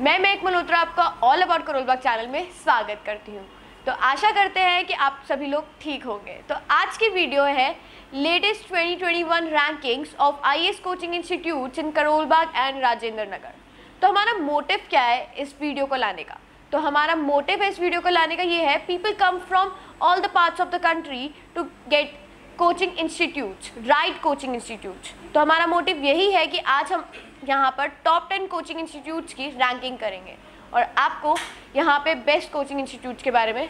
मैं मेघ मल्होत्रा आपका ऑल अबाउट करोलबाग चैनल में स्वागत करती हूँ। तो आशा करते हैं कि आप सभी लोग ठीक होंगे। तो आज की वीडियो है latest 2021 rankings of IAS coaching institutes in Karol Bagh and Rajendra Nagar. तो हमारा मोटिव क्या है इस वीडियो को लाने का? तो हमारा मोटिव है इस वीडियो को लाने का ये है, people come from all the parts of the country to get coaching institutes, right coaching institutes. तो हमारा मोटिव यही है कि आज हम यहाँ पर टॉप 10 कोचिंग इंस्टीट्यूट्स की रैंकिंग करेंगे और आपको यहाँ पे बेस्ट कोचिंग इंस्टीट्यूट्स के बारे में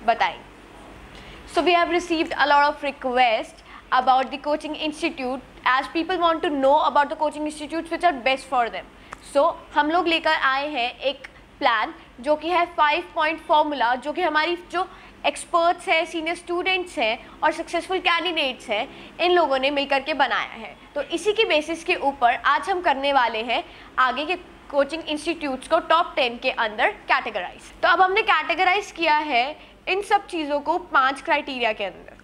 बताएंगे। So we have received a lot of request about the coaching institute as people want to know about the coaching institutes which are best for them. So हम लोग लेकर आए हैं एक प्लान जो कि है 5 पॉइंट फॉर्मूला, जो कि हमारी जो एक्सपर्ट्स हैं, सीनियर स्टूडेंट्स हैं और सक्सेसफुल कैंडिडेट्स हैं, इन लोगों ने मिलकर के बनाया है। तो इसी की बेसिस के ऊपर आज हम करने वाले हैं आगे के कोचिंग इंस्टीट्यूट्स को टॉप 10 के अंदर कैटेगराइज। तो अब हमने कैटेगराइज किया है इन सब चीज़ों को 5 क्राइटेरिया के अंदर।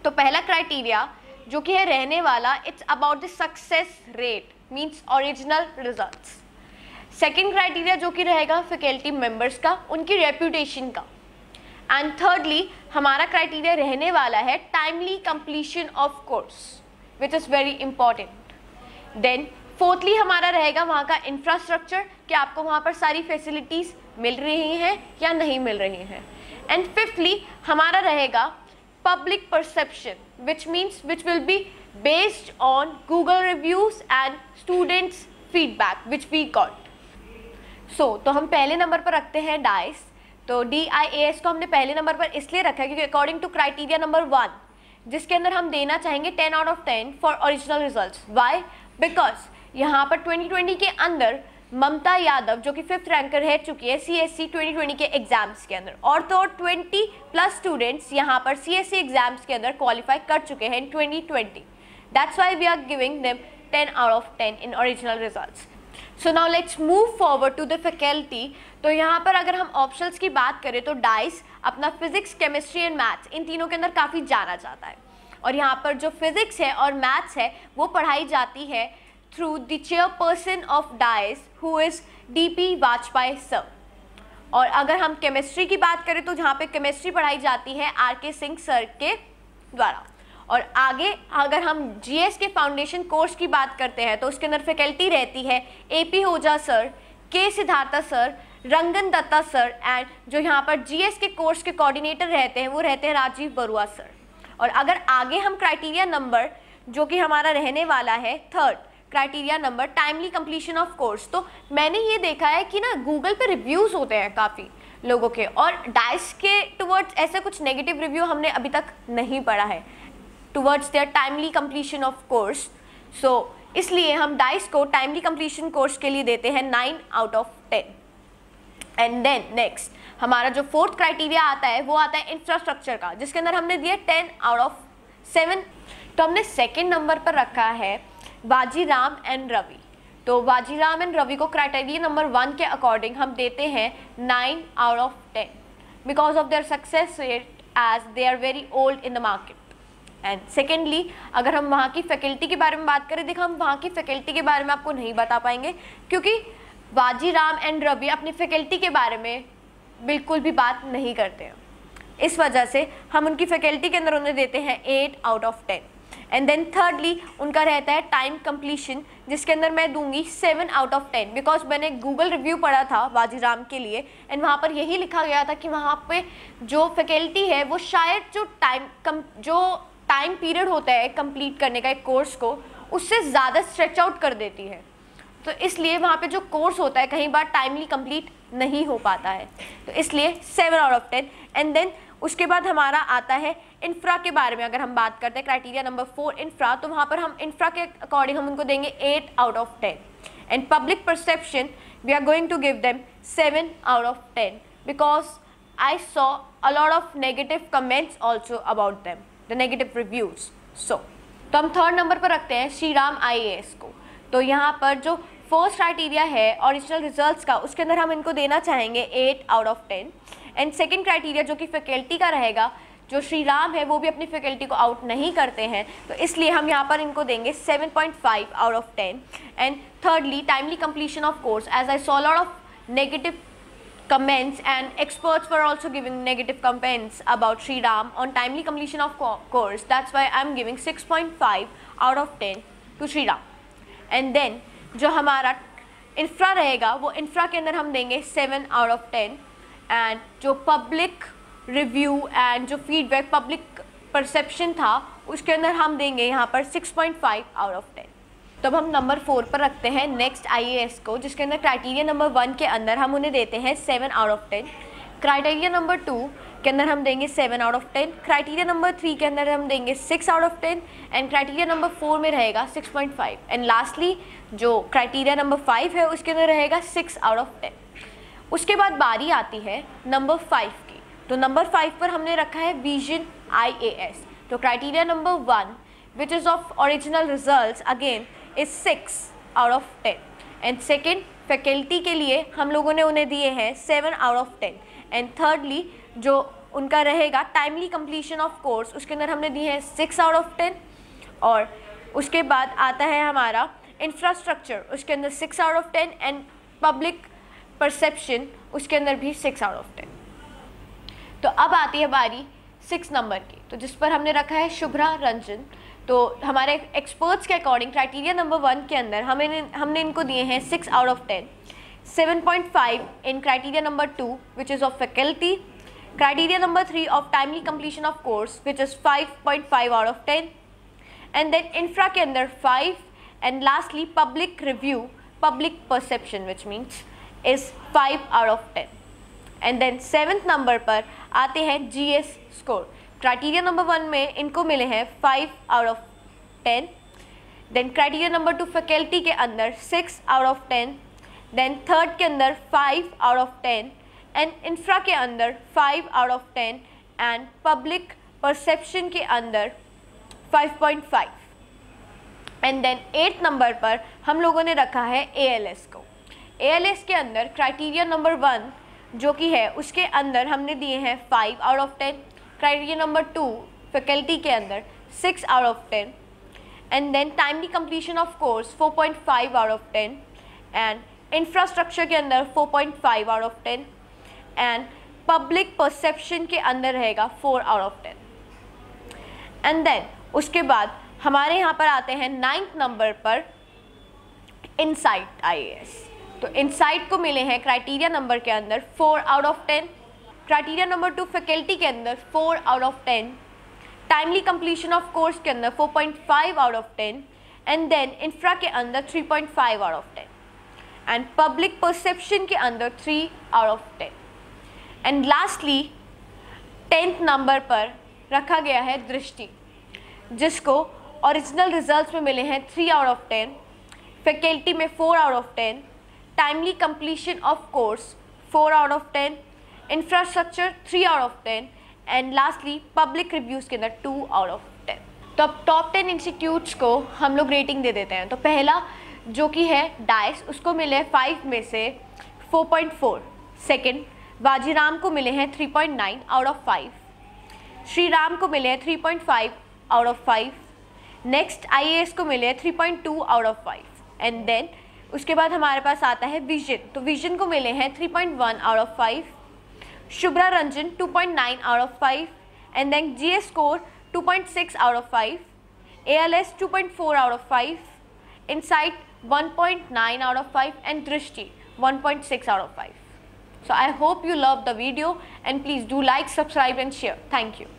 तो पहला क्राइटेरिया जो कि है रहने वाला, it's about the success rate, means original results. Second criteria जो कि रहेगा फैकल्टी मेंबर्स का, उनकी रेपुटेशन का। एंड थर्डली हमारा क्राइटेरिया रहने वाला है timely completion of course, which is very important. Then fourthly हमारा रहेगा वहाँ का इंफ्रास्ट्रक्चर, कि आपको वहाँ पर सारी फैसिलिटीज़ मिल रही हैं या नहीं मिल रही हैं। एंड फिफ्थली हमारा रहेगा public perception, which will be based on Google reviews and students feedback which we got. So तो हम पहले नंबर पर रखते हैं डाइस। तो DIAS को हमने पहले नंबर पर इसलिए रखा है क्योंकि अकॉर्डिंग टू क्राइटेरिया नंबर 1, जिसके अंदर हम देना चाहेंगे 10 out of 10 for original results. Why? Because यहाँ पर 2020 के अंदर ममता यादव जो कि 5th रैंकर रह चुकी है CSC 2020 के एग्जाम्स के अंदर, और तो 20+ स्टूडेंट्स यहाँ पर CSC एग्जाम्स के अंदर क्वालिफाई कर चुके हैं in 2020। That's why we are giving them 10 out of 10 in original results. So now let's move forward to the faculty. तो यहाँ पर अगर हम ऑप्शंस की बात करें तो डाइस अपना फिजिक्स, केमिस्ट्री एंड मैथ्स, इन तीनों के अंदर काफ़ी जाना जाता है। और यहाँ पर जो फिजिक्स है और मैथ्स है वो पढ़ाई जाती है through the chairperson of DIAS who is DP Vajpayee sir. और अगर हम केमिस्ट्री की बात करें तो जहाँ पे केमिस्ट्री पढ़ाई जाती है RK सिंह सर के द्वारा। और आगे अगर हम GS के फाउंडेशन कोर्स की बात करते हैं तो उसके अंदर फैकल्टी रहती है AP Ojha sir, K Siddhartha sir, Rangan Dutta sir, and जो यहाँ पर GS के कोर्स के कोऑर्डिनेटर रहते हैं वो रहते हैं राजीव बरुआ सर। और अगर आगे हम क्राइटेरिया नंबर जो कि हमारा रहने वाला है third criteria number, timely completion of course. तो मैंने ये देखा है कि ना गूगल पे रिव्यूज़ होते हैं काफ़ी लोगों के, और डाइस के टुवर्ड्स ऐसा कुछ नेगेटिव रिव्यू हमने अभी तक नहीं पढ़ा है towards their timely completion of course. So इसलिए हम डाइस को टाइमली कंप्लीशन कोर्स के लिए देते हैं 9 out of 10। And then next हमारा जो फोर्थ क्राइटेरिया आता है वो आता है इंफ्रास्ट्रक्चर का, जिसके अंदर हमने दिया 10 आउट ऑफ 7। तो हमने सेकेंड नंबर पर रखा है वाजीराम एंड रवि। तो वाजीराम एंड रवि को क्राइटेरिया नंबर 1 के अकॉर्डिंग हम देते हैं 9 out of 10 because of their success rate as they are very old in the market. And secondly अगर हम वहाँ की फैकल्टी के बारे में बात करें, देखो हम वहाँ की फैकल्टी के बारे में आपको नहीं बता पाएंगे क्योंकि वाजीराम एंड रवि अपनी फैकल्टी के बारे में बिल्कुल भी बात नहीं करते हैं। इस वजह से हम उनकी फैकल्टी के अंदर उन्हें देते हैं 8 out of 10। And then thirdly उनका रहता है टाइम कंप्लीशन, जिसके अंदर मैं दूंगी 7 आउट ऑफ 10 बिकॉज मैंने गूगल रिव्यू पढ़ा था वाजीराम के लिए, एंड वहाँ पर यही लिखा गया था कि वहाँ पे जो फैकल्टी है वो शायद जो टाइम पीरियड होता है कंप्लीट करने का एक कोर्स को, उससे ज़्यादा स्ट्रेच आउट कर देती है। तो इसलिए वहाँ पे जो कोर्स होता है कई बार टाइमली कंप्लीट नहीं हो पाता है, तो इसलिए 7 आउट ऑफ 10। एंड देन उसके बाद हमारा आता है इंफ्रा के बारे में। अगर हम बात करते हैं क्राइटेरिया नंबर 4 इंफ्रा, तो वहाँ पर हम इंफ्रा के अकॉर्डिंग हम उनको देंगे 8 out of 10। And public perception we are going to give them 7 out of 10 because I saw a lot of negative comments also about them, the negative reviews. So तो हम थर्ड नंबर पर रखते हैं Shriram IAS को। तो यहाँ पर जो फर्स्ट क्राइटेरिया है ओरिजिनल रिजल्ट्स का, उसके अंदर हम इनको देना चाहेंगे 8 out of 10। And second criteria जो कि फैकल्टी का रहेगा, जो श्रीराम है वो भी अपनी फैकल्टी को आउट नहीं करते हैं, तो इसलिए हम यहाँ पर इनको देंगे 7.5 out of 10। And thirdly timely completion of course, as I saw lot of negative comments, and experts were also giving negative comments about Shriram on timely completion of course. That's why I'm giving 6.5 out of 10 to Shriram. And then जो हमारा infra रहेगा वो infra के अंदर हम देंगे 7 out of 10, and जो public review and जो फीडबैक पब्लिक परसेप्शन था उसके अंदर हम देंगे यहाँ पर 6.5 आउट ऑफ 10। तो अब हम नंबर 4 पर रखते हैं नेक्स्ट IAS को, जिसके अंदर क्राइटेरिया नंबर 1 के अंदर हम उन्हें देते हैं 7 आउट ऑफ 10, क्राइटेरिया नंबर 2 के अंदर हम देंगे 7 आउट ऑफ 10, क्राइटेरिया नंबर 3 के अंदर हम देंगे 6 out of 10, and criteria number 4 में रहेगा 6.5, एंड लास्टली जो क्राइटेरिया नंबर 5 है उसके अंदर रहेगा 6 आउट ऑफ 10। उसके बाद बारी आती है नंबर 5 की। तो नंबर 5 पर हमने रखा है विजन IAS। तो criteria number 1 which is of original results again is 6 out of 10, and second faculty के लिए हम लोगों ने उन्हें दिए हैं 7 आउट ऑफ 10, एंड थर्डली जो उनका रहेगा टाइमली कंप्लीशन ऑफ कोर्स उसके अंदर हमने दिए हैं 6 आउट ऑफ 10, और उसके बाद आता है हमारा इंफ्रास्ट्रक्चर, उसके अंदर 6 out of 10, and public perception उसके अंदर भी 6 आउट ऑफ 10। तो अब आती है बारी 6 नंबर की, तो जिस पर हमने रखा है शुभ्रा रंजन। तो हमारे एक्सपर्ट्स के अकॉर्डिंग क्राइटेरिया नंबर 1 के अंदर हमने इनको दिए हैं 6 out of 10, 7.5 in criteria number 2 which is of faculty, criteria number 3 of timely completion of course which is 5.5 out of 10, and then infra के अंदर 5, and lastly public review public perception which means is 5 out of 10। And then 7th number पर आते हैं GS score. Criteria number 1 में इनको मिले हैं 5 out of 10, then criteria number 2 faculty के अंदर 6 आउट ऑफ 10, देन थर्ड के अंदर 5 आउट ऑफ 10, एंड इंफ्रा के अंदर 5 out of 10, and public perception के अंदर 5.5। एंड देन 8th नंबर पर हम लोगों ने रखा है ALS को। ALS के अंदर क्राइटेरिया नंबर 1 जो कि है उसके अंदर हमने दिए हैं 5 out of 10, criteria number 2 faculty के अंदर 6 out of 10, and then timely completion of course 4.5 out of 10, and infrastructure के अंदर 4.5 out of 10, and public perception के अंदर रहेगा 4 आउट ऑफ 10। एंड देन उसके बाद हमारे यहाँ पर आते हैं 9th नंबर पर इनसाइट IAS। तो इनसाइट को मिले हैं क्राइटेरिया नंबर के अंदर 4 out of 10, criteria number 2 faculty के अंदर 4 out of 10, timely completion of course के अंदर 4.5 out of 10, and then infra के अंदर 3.5 out of 10, and public perception के अंदर 3 out of 10, and lastly 10th number पर रखा गया है दृष्टि, जिसको ओरिजिनल रिजल्ट्स में मिले हैं 3 आउट ऑफ 10, फैकल्टी में 4 out of 10, timely completion of course 4 out of 10, infrastructure 3 out of 10, and lastly public reviews के अंदर 2 आउट ऑफ 10। तो अब टॉप 10 इंस्टीट्यूट्स को हम लोग रेटिंग दे देते हैं। तो पहला जो कि है डाइस, उसको मिले 5 में से 4.4, सेकेंड बाजीराम को मिले हैं 3.9 आउट ऑफ 5, श्रीराम को मिले हैं 3.5 आउट ऑफ 5, नेक्स्ट IAS को मिले हैं 3.2 आउट ऑफ 5, एंड देन उसके बाद हमारे पास आता है विजन। तो विजन को मिले हैं 3.1 out of 5, Shubhra Ranjan 2.9 out of 5, and then GS score 2.6 out of 5, ALS 2.4 out of 5, insight 1.9 out of 5, and Drishti 1.6 out of 5. So I hope you loved the video, and please do like, subscribe and share. Thank you.